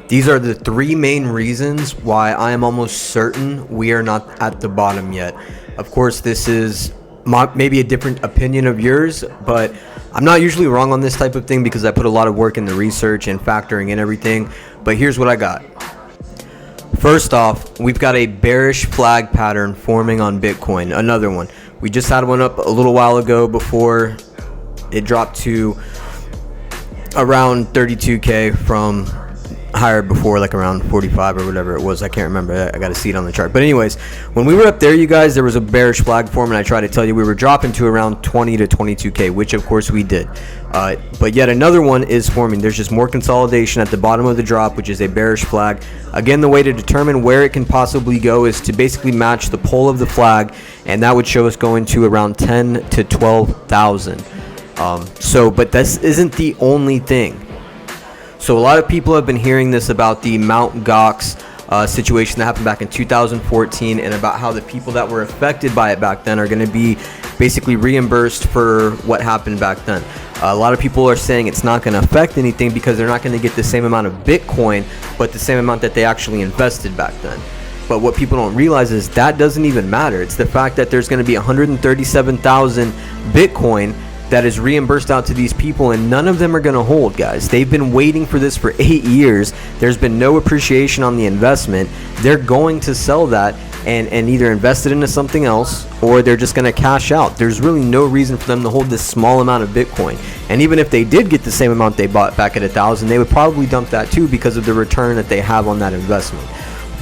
These are the three main reasons why I am almost certain we are not at the bottom yet. Of course, this is maybe a different opinion of yours, but I'm not usually wrong on this type of thing because I put a lot of work in the research and factoring in everything. But here's what I got. First off, we've got a bearish flag pattern forming on Bitcoin. Another one. We just had one up a little while ago before it dropped to around 32K from higher before, like around 45 or whatever it was. I can't remember. I got to see it on the chart. But anyways, when we were up there, you guys, there was a bearish flag form, and I tried to tell you we were dropping to around 20 to 22K, which of course we did. But yet another one is forming. There's just more consolidation at the bottom of the drop, which is a bearish flag. Again, the way to determine where it can possibly go is to basically match the pole of the flag, and that would show us going to around 10 to 12,000. But this isn't the only thing. So a lot of people have been hearing this about the Mt. Gox situation that happened back in 2014, and about how the people that were affected by it back then are going to be basically reimbursed for what happened back then. A lot of people are saying it's not going to affect anything because they're not going to get the same amount of Bitcoin, but the same amount that they actually invested back then. But what people don't realize is that doesn't even matter. It's the fact that there's going to be 137,000 Bitcoin that is reimbursed out to these people, and none of them are going to hold, guys. They've been waiting for this for 8 years. There's been no appreciation on the investment. They're going to sell that and either invest it into something else, or they're just going to cash out. There's really no reason for them to hold this small amount of Bitcoin. And even if they did get the same amount they bought back at 1,000, they would probably dump that too because of the return that they have on that investment.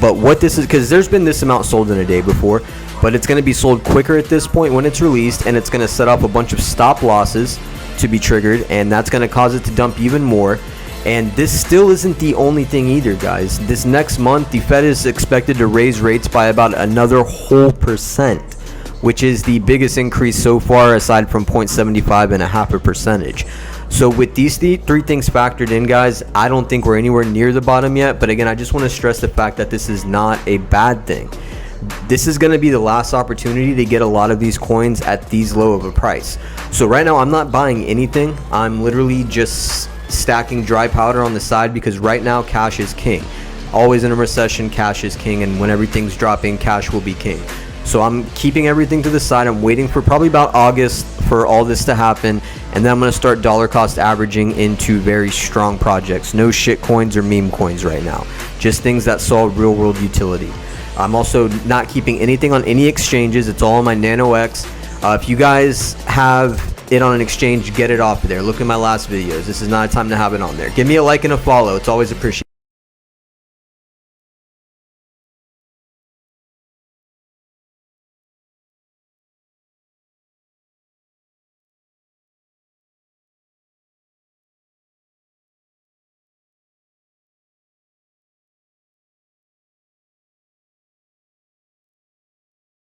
But what this is, because there's been this amount sold in a day before, but it's going to be sold quicker at this point when it's released, and it's going to set off a bunch of stop losses to be triggered, and that's going to cause it to dump even more. And this still isn't the only thing either, guys. This next month, the Fed is expected to raise rates by about another whole %, which is the biggest increase so far aside from 0.75 and a half a percentage. So with these three things factored in, guys, I don't think we're anywhere near the bottom yet. But again, I just want to stress the fact that this is not a bad thing. This is going to be the last opportunity to get a lot of these coins at these low of a price. So right now I'm not buying anything. I'm literally just stacking dry powder on the side because right now cash is king. Always in a recession, cash is king, and when everything's dropping, cash will be king. So I'm keeping everything to the side. I'm waiting for probably about August for all this to happen, and then I'm going to start dollar cost averaging into very strong projects. No shit coins or meme coins right now. Just things that solve real world utility. I'm also not keeping anything on any exchanges. It's all on my Nano X. If you guys have it on an exchange, get it off of there. Look at my last videos. This is not a time to have it on there. Give me a like and a follow. It's always appreciated.